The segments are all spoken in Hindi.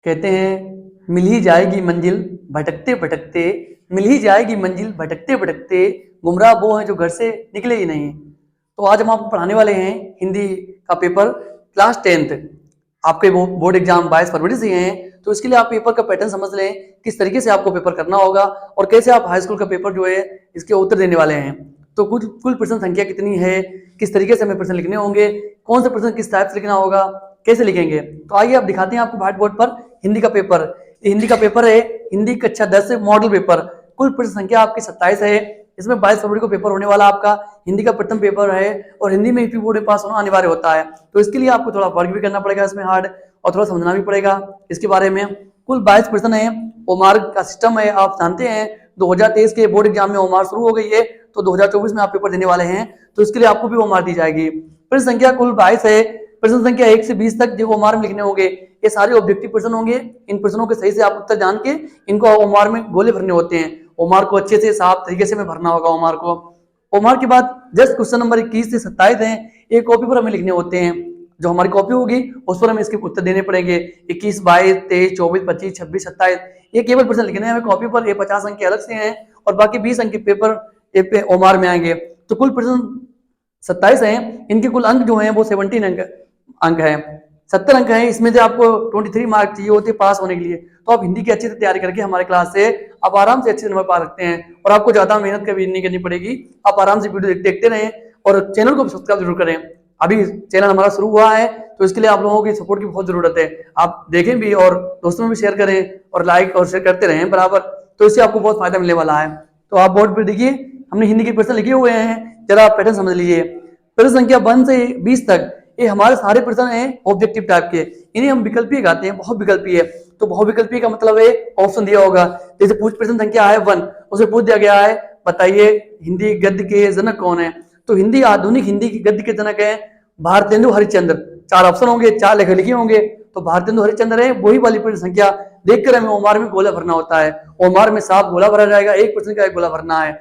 कहते हैं मिल ही जाएगी मंजिल भटकते भटकते, मिल ही जाएगी मंजिल भटकते भटकते, गुमराह वो हैं जो घर से निकले ही नहीं। तो आज हम आपको पढ़ाने वाले हैं हिंदी का पेपर क्लास 10th। आपके बोर्ड एग्जाम 22 फरवरी से हैं, तो इसके लिए आप पेपर का पैटर्न समझ लें, किस तरीके से आपको पेपर करना होगा और कैसे आप हाई स्कूल का पेपर जो है इसके उत्तर देने वाले हैं। तो कुल प्रश्न संख्या कितनी है, किस तरीके से हमें प्रश्न लिखने होंगे, कौन सा प्रश्न किस टाइप से लिखना होगा, कैसे लिखेंगे। तो आइए आप दिखाते हैं आपको व्हाइट बोर्ड पर हिंदी का पेपर। ये हिंदी का पेपर है, हिंदी कक्षा 10 मॉडल पेपर। कुल प्रश्न संख्या आपकी 27 है। इसमें 22 फरवरी को पेपर होने वाला आपका हिंदी का प्रथम पेपर है और हिंदी में यूपी बोर्ड में पास होना अनिवार्य होता है। तो इसके लिए आपको थोड़ा वर्क भी करना पड़ेगा इसमें हार्ड, और थोड़ा समझना भी पड़ेगा इसके बारे में। कुल 22 प्रश्न है। ओमार का सिस्टम है, आप जानते हैं 2023 के बोर्ड एग्जाम में ओमार शुरू हो गई है, तो 2024 में आप पेपर देने वाले हैं, तो इसके लिए आपको भी ओमार दी जाएगी। प्रश्न संख्या कुल 22 है। प्रश्न संख्या 1 से 20 तक जो ओमार में लिखने होंगे ये सारे ऑब्जेक्टिव प्रश्न होंगे। इन प्रश्नों के सही से आप उत्तर जान के इनको ओमार में गोले भरने होते हैं। ओमार को अच्छे से साफ तरीके से में भरना होगा ओमार को। ओमार के बाद जस्ट क्वेश्चन नंबर 21 से 27 है, एक कॉपी पर हमें लिखने होते हैं। जो हमारी कॉपी होगी उस पर हमें इसके उत्तर देने पड़ेंगे। 21, 22, 23, 24, 25, 26, 27 ये केवल प्रश्न लिखने हैं हमें कॉपी पर। ये 50 अंक के अलग से हैं और बाकी 20 अंक के पेपर पे ओमार में आएंगे। तो कुल प्रश्न 27 हैं, इनके कुल अंक जो हैं वो 17 अंक है। 70 अंक है, इसमें से आपको 23 मार्क चाहिए होते पास होने के लिए। तो आप हिंदी की अच्छे से तैयारी करके हमारे क्लास से आप आराम से अच्छे नंबर पा सकते हैं और आपको ज्यादा मेहनत कभी नहीं करनी पड़ेगी। आप आराम से वीडियो देखते रहें और चैनल को सब्सक्राइब जरूर करें। अभी चैनल हमारा शुरू हुआ है तो इसके लिए आप लोगों की सपोर्ट की बहुत जरूरत है। आप देखें भी और दोस्तों में भी शेयर करें और लाइक और शेयर करते रहें बराबर, तो इससे आपको बहुत फायदा मिलने वाला है। तो आप बोर्ड पर देखिए हमने हिंदी के प्रश्न लिखे हुए हैं, जरा आप पैटर्न समझ लीजिए। प्रश्न संख्या 1 से 20 तक ये हमारे सारे प्रश्न हैं ऑब्जेक्टिव टाइप के। इन्हें हम विकल्पीय कहते हैं, बहुविकल्पीय। तो बहुविकल्पीय का मतलब है ऑप्शन दिया होगा। जैसे प्रश्न संख्या है 1, उसे पूछ दिया गया है बताइए हिंदी गद्य के जनक कौन है। तो हिंदी आधुनिक हिंदी की गद्य के जनक है भारतेंदु हरिश्चंद्र। 4 ऑप्शन होंगे, 4 लेखक लिखे होंगे, तो भारतेंदु हरिश्चंद्र है। वही वाली प्रश्न संख्या देखकर हमें ओमार में गोला भरना होता है। ओमार में साफ गोला भरा जाएगा, एक प्रश्न का एक गोला भरना है।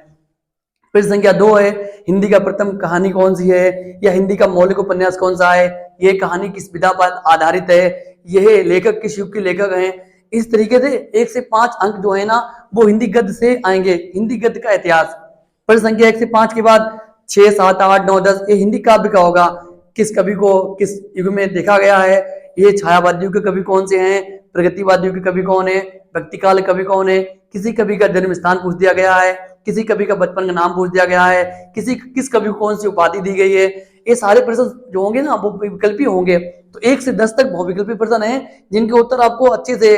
प्रश्न संख्या 2 है हिंदी का प्रथम कहानी कौन सी है, या हिंदी का मौलिक उपन्यास कौन सा है, ये कहानी किस विधा पर आधारित है, यह लेखक किस युग के लेखक हैं। इस तरीके से 1 से 5 अंक जो है ना वो हिंदी गद्य से आएंगे, हिंदी गद्य का इतिहास। प्रश्न संख्या 1 से 5 के बाद 6, 7, 8, 9, 10 ये हिंदी काव्य का होगा। किस कवि को किस युग में देखा गया है, ये छायावादियों के कवि कौन से हैं, प्रगतिवादियों के कवि कौन है, भक्तिकाल कवि कौन है, किसी कवि का जन्म स्थान पूछ दिया गया है, किसी कवि का बचपन का नाम पूछ दिया गया है, किस कवि को कौन सी उपाधि दी गई है। ये सारे प्रश्न जो होंगे ना वो विकल्पीय होंगे। तो 1 से 10 तक बहुविकल्पीय प्रश्न है जिनके उत्तर आपको अच्छे से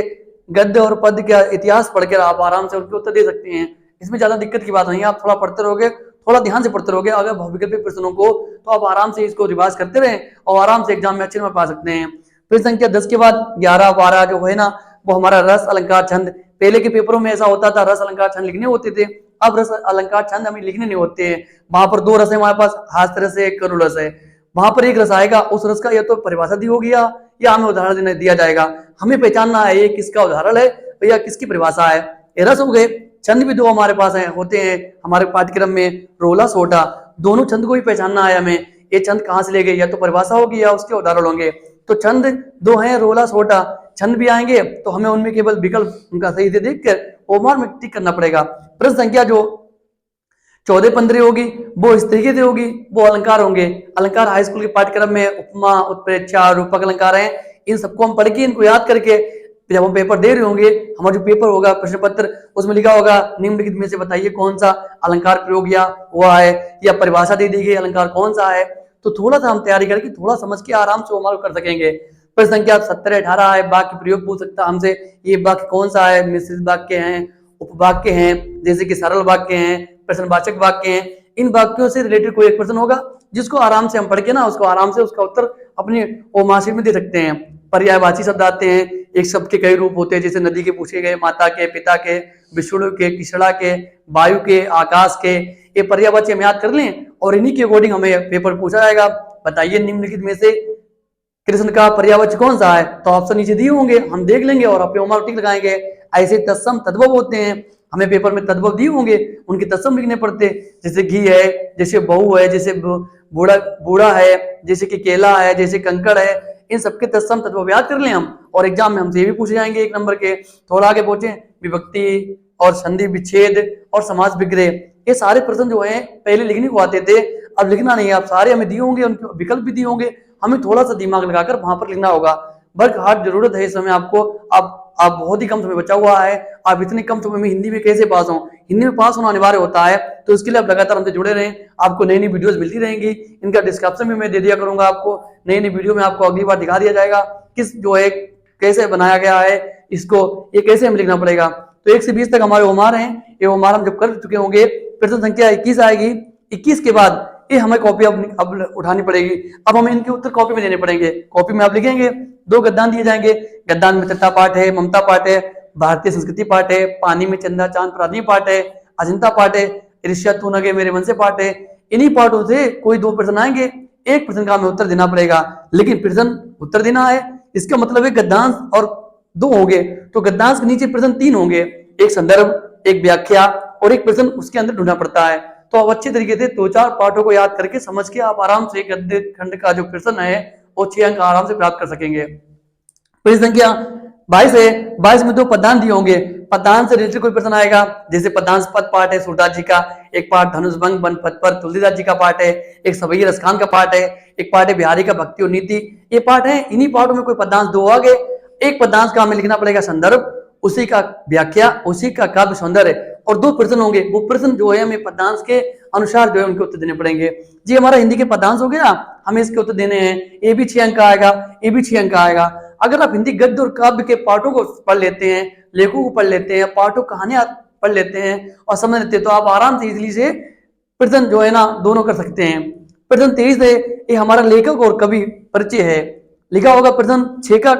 गद्य और पद्य का इतिहास पढ़कर आप आराम से उनके उत्तर दे सकते हैं। इसमें ज्यादा दिक्कत की बात नहीं है, आप थोड़ा पढ़ते रहोगे, थोड़ा ध्यान से पढ़ते रहोगे अगर बहुविकल्पीय प्रश्नों को, तो आप आराम से इसको रिवाइज करते रहें और आराम से एग्जाम में अच्छे नंबर पा सकते हैं। प्रश्न संख्या 10 के बाद 11, 12 जो है ना वो हमारा रस अलंकार छंद। पहले के पेपरों में ऐसा होता था रस अलंकार छंद लिखने होते थे, अब रस अलंकार छंद हमें लिखने नहीं होते हैं। वहां पर 2 रस है हमारे पास, हास्य रस है, करुण रस है। वहां पर एक रस आएगा, उस रस का या तो परिभाषा दी होगी या हमें उदाहरण दिया जाएगा। हमें पहचानना है ये किसका उदाहरण है या किसकी परिभाषा है। ये रस हो गए। छंद भी 2 हमारे पास होते हैं हमारे पाठ्यक्रम में, रोला सोटा। दोनों छंद को भी पहचानना है हमें, ये छंद कहाँ से ले गए, या तो परिभाषा होगी या उसके उदाहरण होंगे। तो छंद 2 हैं, रोला सोटा। छंद भी आएंगे तो हमें उनमें केवल विकल्प उनका सही से देखकर ओमार में टिक करना पड़ेगा। प्रश्न संख्या जो 14-15 होगी वो इस तरीके से होगी, वो अलंकार होंगे। अलंकार हाई स्कूल के पाठ्यक्रम में उपमा, उत्प्रेक्षा, रूपक अलंकार हैं। इन सबको हम पढ़ के इनको याद करके जब हम पेपर दे रहे होंगे, हमारा जो पेपर होगा प्रश्न पत्र उसमें लिखा होगा निम्नलिखित में से बताइए कौन सा अलंकार प्रयोग किया हुआ है, या परिभाषा दे दी गई अलंकार कौन सा है। तो थोड़ा सा हम तैयारी करके थोड़ा समझ के आराम से ओमार कर सकेंगे। प्रश्न संख्या 17, 18 है वाक्य प्रयोग पूछ सकता हमसे, ये वाक्य कौन सा है, मिश्रित वाक्य हैं, उपवाक्य हैं, जैसे कि सरल वाक्य हैं, प्रश्नवाचक वाक्य हैं। इन वाक्यों से रिलेटेड कोई एक प्रश्न होगा जिसको आराम से हम पढ़ के ना उसको आराम से उसका उत्तर अपने ओमार शीट में दे सकते हैं। पर्यायवाची शब्द आते हैं, एक शब्द के कई रूप होते हैं, जैसे नदी के पूछे गए, माता के, पिता के, विष्णु के, किसड़ा के, वायु के, आकाश के। ये पर्यायवाची हम याद कर लें और इन्हीं के अकॉर्डिंग हमें पेपर पूछा जाएगा बताइए निम्नलिखित में से कृष्ण का पर्यायवाची कौन सा है। तो ऑप्शन नीचे दिए होंगे, हम देख लेंगे और अपने ओमार टिक लगाएंगे। ऐसे तत्सम तद्भव होते हैं, हमें पेपर में तद्भव दिए होंगे उनके तत्सम लिखने पड़ते, जैसे घी है, जैसे बहू है, जैसे बूढ़ा बूढ़ा है, जैसे कि केला है, जैसे कंकड़ है। इन सबके तत्सम तत्व याद कर लें हम, और एग्जाम में हमसे ये भी पूछे जाएंगे 1 नंबर के। थोड़ा आगे पहुंचे, विभक्ति और संधि विच्छेद और समास विग्रह, ये सारे प्रश्न जो है पहले लिखने को आते थे, अब लिखना नहीं है। आप सारे हमें दिए होंगे, उनके विकल्प भी दिए होंगे, हमें थोड़ा सा दिमाग लगाकर वहां पर लिखना होगा। वर्क हार्ड जरूरत है इस समय आपको। आप बहुत ही कम समय बचा हुआ है, आप इतने कम समय में हिंदी में कैसे पास हो? हिंदी में पास होना अनिवार्य होता है, तो इसके लिए आप लगातार हमसे जुड़े रहें। आपको नई नई वीडियोस मिलती रहेंगी, इनका डिस्क्रिप्शन में मैं दे दिया करूंगा आपको। नई नई वीडियो में आपको अगली बार दिखा दिया जाएगा किस जो है कैसे बनाया गया है इसको, ये कैसे हमें लिखना पड़ेगा। तो 1 से 20 तक हमारे होमवर्क हैं, ये होमवर्क हम जब कर चुके होंगे, प्रश्न संख्या 21 आएगी। 21 के बाद ये हमें कॉपी अब उठानी पड़ेगी। अब हमें इनके उत्तर कॉपी में देने पड़ेंगे। कॉपी में आप लिखेंगे, 2 गद्दान दिए जाएंगे। गद्दान में मित्रता पाठ है, ममता पाठ है, भारतीय संस्कृति पाठ है, पानी में चंदा चांद प्राणी पाठ है, अजंता पाठ है, ऋषिया तू नगे मेरे मन से पाठ है। इन्हीं पाठों से कोई 2 प्रश्न आएंगे, एक प्रश्न का हमें उत्तर देना पड़ेगा, लेकिन प्रश्न उत्तर देना है, इसका मतलब है गद्दांश और 2 होंगे, तो गद्दांश के नीचे प्रश्न 3 होंगे, एक संदर्भ, एक व्याख्या और एक प्रश्न उसके अंदर ढूंढना पड़ता है। तो आप अच्छे तरीके से 2-4 पाठों को याद करके समझ के आप आराम से गद्य खंड का जो प्रश्न है वो 6 अंक आराम से प्राप्त कर सकेंगे। प्रश्न संख्या 22 है। 22 में 2 पदान दिए होंगे, पदान से रिलेटेड कोई प्रश्न आएगा, जैसे पदांश पद पाठ है सूरदास जी का, एक पाठ धनुष भंग वन पद पर तुलसीदास जी का पाठ है, एक सवैया रसखान का पाठ है, एक पाठ है बिहारी का भक्ति और नीति, ये पाठ है। इन्हीं पाठों में कोई पदांश 2 आ गए, एक पदांश का हमें लिखना पड़ेगा संदर्भ, उसी का व्याख्या, उसी का काव्य सौंदर्य, और 2 प्रश्न होंगे। वो प्रश्न जो है हमें पदांश के अनुसार जो है उनके उत्तर देने पड़ेंगे। जी हमारा हिंदी के पदांश हो गया, हमें इसके उत्तर देने हैं, ये भी 6 अंक का आएगा, ये भी 6 अंक का आएगा। अगर आप हिंदी गद्य और काव्य के पाठों को पढ़ लेते हैं, लेखों को पढ़ लेते हैं, पाठों कहानियां पढ़ लेते हैं और समझ लेते हैं, तो आप आराम से इजिली से प्रश्न जो है ना दोनों कर सकते हैं। प्रश्न 23 है, ये हमारा लेखक और कवि परिचय है। लिखा होगा प्रश्न 6 का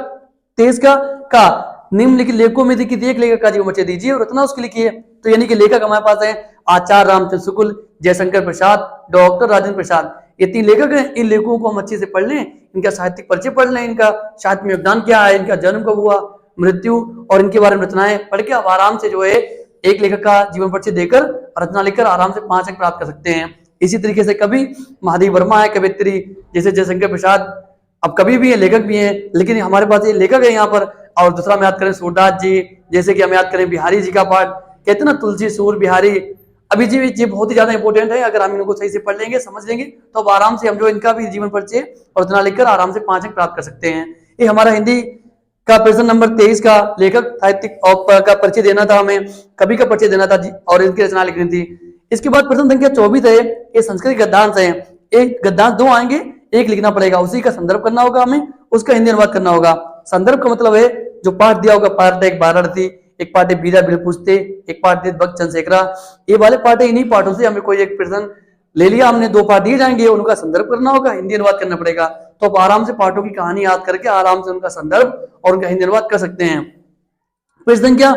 23 का निम्नलिखित लेखकों में से किसी एक लेखक का जीवन परिचय दीजिए और रचना उसकी लिखिए। तो यानी कि लेखक हमारे पास है आचार्य रामचंद्र शुक्ल, जयशंकर प्रसाद, डॉक्टर राजेंद्र प्रसाद, ये 3 लेखक हैं। इन लेखकों को हम अच्छे से पढ़ लें, इनका साहित्यिक परिचय पढ़ लें, इनका साहित्य में योगदान क्या है, इनका जन्म कब हुआ, मृत्यु और इनके बारे में रचनाएं पढ़ के आप आराम से जो है एक लेखक का जीवन परिचय देकर रचना लिखकर आराम से 5 अंक प्राप्त कर सकते हैं। इसी तरीके से कवि महादेव वर्मा है कवियत्री, जैसे जयशंकर प्रसाद अब कवि भी है लेखक भी हैं, लेकिन हमारे पास ये लेखक है यहाँ पर। और दूसरा हम याद करें सूरदास जी, जैसे कि हम याद करें बिहारी जी का पाठ, कहते ना तुलसी सूर बिहारी, अभी जी बहुत ही ज्यादा इंपॉर्टेंट है। अगर हम इनको सही से पढ़ लेंगे समझ लेंगे तो अब आराम से हम जो इनका भी जीवन परिचय और रचना लिखकर आराम से 5 अंक प्राप्त कर सकते हैं। ये हमारा हिंदी का प्रश्न नंबर 23 का लेखक साहित्यिक का परिचय देना था, हमें कवि का परिचय देना था और इनकी रचना लिखनी थी। इसके बाद प्रश्न संख्या 24 है, ये संस्कृत गद्यांश है। एक गद्यांश 2 आएंगे, एक लिखना पड़ेगा, उसी का संदर्भ करना होगा हमें, उसका हिंदी अनुवाद करना होगा। संदर्भ का मतलब है जो पाठ दिया होगा, पाठ एक वाराणसी, एक पाठ है बीरा बिल पूछते, एक पाठ है भक्त चंद्रशेखरा, ये वाले पाठ है। इन्हीं पाठों से हमें कोई एक प्रश्न ले लिया हमने, 2 पाठ दिए जाएंगे, उनका संदर्भ करना होगा, हिंदी अनुवाद करना पड़ेगा। तो आप आराम से पाठों की कहानी याद करके आराम से उनका संदर्भ और उनका हिंदी अनुवाद कर सकते हैं। प्रश्न संख्या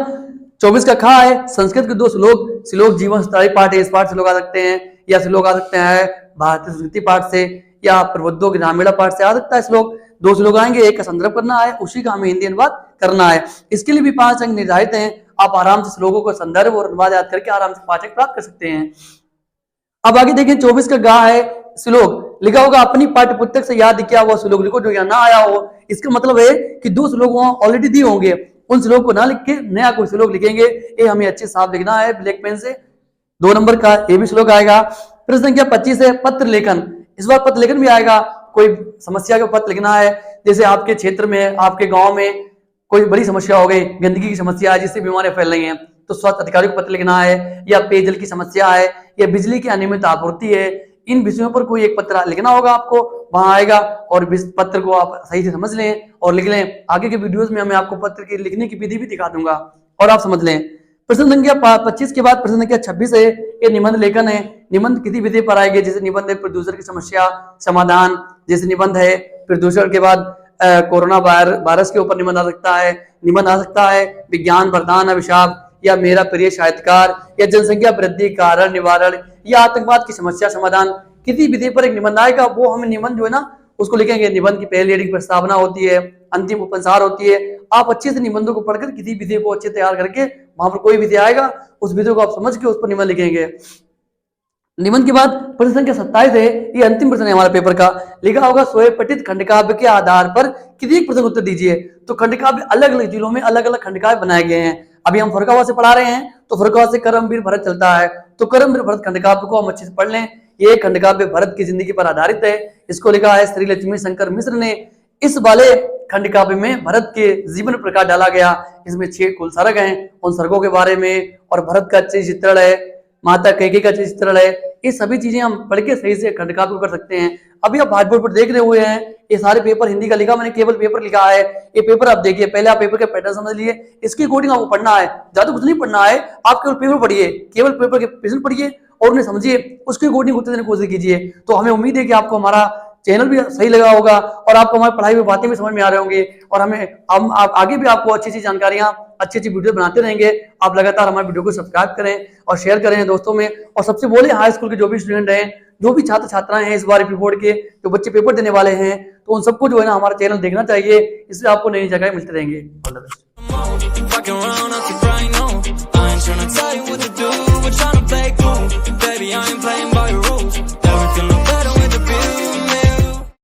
24 का खा है, संस्कृत के 2 श्लोक जीवन सुधारी पाठ है, इस पाठ से लोग आ सकते हैं, या श्लोक आ सकते हैं भारतीय संस्कृति पाठ से, या प्रबुद्धों की ग्रामीण पाठ से आ सकता है श्लोक। 2 श्लोक आएंगे, एक का संदर्भ करना है, उसी का हमें हिंदी अनुवाद करना है। इसके लिए भी 5 अंक निर्धारित हैं। आप आराम से श्लोकों का संदर्भ और अनुवाद याद करके आराम से 5 अंक प्राप्त कर सकते हैं। अब आगे देखिए 24 का गा है श्लोक, लिखा होगा अपनी पाठ्य पुस्तक से याद किया हुआ श्लोक लिखो जो यहाँ ना आया हो। इसका मतलब है कि 2 श्लोक वहां ऑलरेडी दिए होंगे, उन श्लोक को ना लिख के नया कोई श्लोक लिखेंगे। ये हमें अच्छे साफ लिखना है ब्लैक पेन से। 2 नंबर का ये भी श्लोक आएगा। प्रश्न संख्या 25 है पत्र लेखन, इस बार पत्र लेखन भी आएगा। कोई समस्या का पत्र लिखना है, जैसे आपके क्षेत्र में आपके गांव में कोई बड़ी समस्या हो गई, गंदगी की समस्या है जिससे बीमारियां फैल रही हैं, तो स्वास्थ्य अधिकारी को पत्र लिखना है, या पेयजल की समस्या है, या बिजली की अनियमित आपूर्ति है, इन विषयों पर कोई एक पत्र लिखना होगा आपको, वहां आएगा और इस पत्र को आप सही से समझ लें और लिख लें। आगे के वीडियोस में मैं आपको पत्र की लिखने की विधि भी दिखा दूंगा और आप समझ लें। प्रश्न संख्या 25 के बाद प्रश्न संख्या 26 है, ये निबंध लेखन है। निबंध किसी विधि पर आएंगे, जैसे निबंध है प्रदूषण की समस्या समाधान, जैसे निबंध है प्रदूषण के बाद कोरोना वायरस के ऊपर निबंध आ सकता है, निबंध आ सकता है विज्ञान वरदान अभिशाप, या मेरा प्रिय साहित्यकार, या जनसंख्या वृद्धि कारण निवारण, या आतंकवाद की समस्या समाधान। किसी विधि पर एक निबंध आएगा, वो हमें निबंध जो है ना उसको लिखेंगे। निबंध की पहली रीडिंग प्रस्तावना होती है, अंतिम उपसंहार होती है। आप अच्छे से निबंधों को पढ़कर किसी विधि को अच्छे तैयार करके वहां पर कोई विधि आएगा उस विधि को आप समझ के उस पर निबंध लिखेंगे। निबंध के बाद प्रश्न संख्या 27 है, ये अंतिम प्रश्न है हमारे पेपर का। लिखा होगा स्वयं पठित खंडकाव्य के आधार पर किसी एक प्रश्न का उत्तर दीजिए। तो खंडकाव्य अलग अलग जिलों में अलग अलग खंडकाव्य बनाए गए हैं। अभी हम फर्रुखाबाद से पढ़ा रहे हैं, तो फर्रुखाबाद से करमवीर भरत चलता है, तो करमवीर भरत खंडकाव्य को हम अच्छे से पढ़ लें। ये खंडकाव्य भरत की जिंदगी पर आधारित है। इसको लिखा है श्री लक्ष्मी शंकर मिश्र ने। इस वाले खंडकाव्य में भरत के जीवन पर प्रकाश डाला गया। इसमें 6 कुल सर्ग हैं, उन सर्गों के बारे में, और भरत का अच्छे चित्रण है, माता कैकेयी का चित्रण है। ये सभी चीजें हम पढ़ के सही से खंडकाव्य को कर सकते हैं। अभी आप व्हाइट बोर्ड पर देख रहे हुए हैं, ये सारे पेपर हिंदी का लिखा, मैंने केवल पेपर लिखा है। ये पेपर आप देखिए, पहले आप पेपर के पैटर्न समझ लिए, इसकी अकॉर्डिंग आपको पढ़ना है, ज्यादा कुछ नहीं पढ़ना है। आप केवल पेपर पढ़िए, केवल पेपर के प्रश्न पढ़िए और उन्हें समझिए, उसके अकॉर्डिंग उत्तर देने की कोशिश कीजिए। तो हमें उम्मीद है कि आपको हमारा चैनल भी सही लगा होगा और आपको हमारी पढ़ाई में बातें भी समझ में आ रहे होंगे, और हम आप आगे भी आपको अच्छी अच्छी जानकारियां, अच्छी अच्छी वीडियो बनाते रहेंगे। आप लगातार हमारे वीडियो को सब्सक्राइब करें और शेयर करें दोस्तों में। और सबसे बोले हाई स्कूल के जो भी स्टूडेंट हैं, जो भी छात्र छात्राएं हैं, इस बार बोर्ड के जो बच्चे पेपर देने वाले हैं, तो उन सबको जो है ना हमारा चैनल देखना चाहिए। इससे आपको नई जगह मिलते रहेंगे। All the best.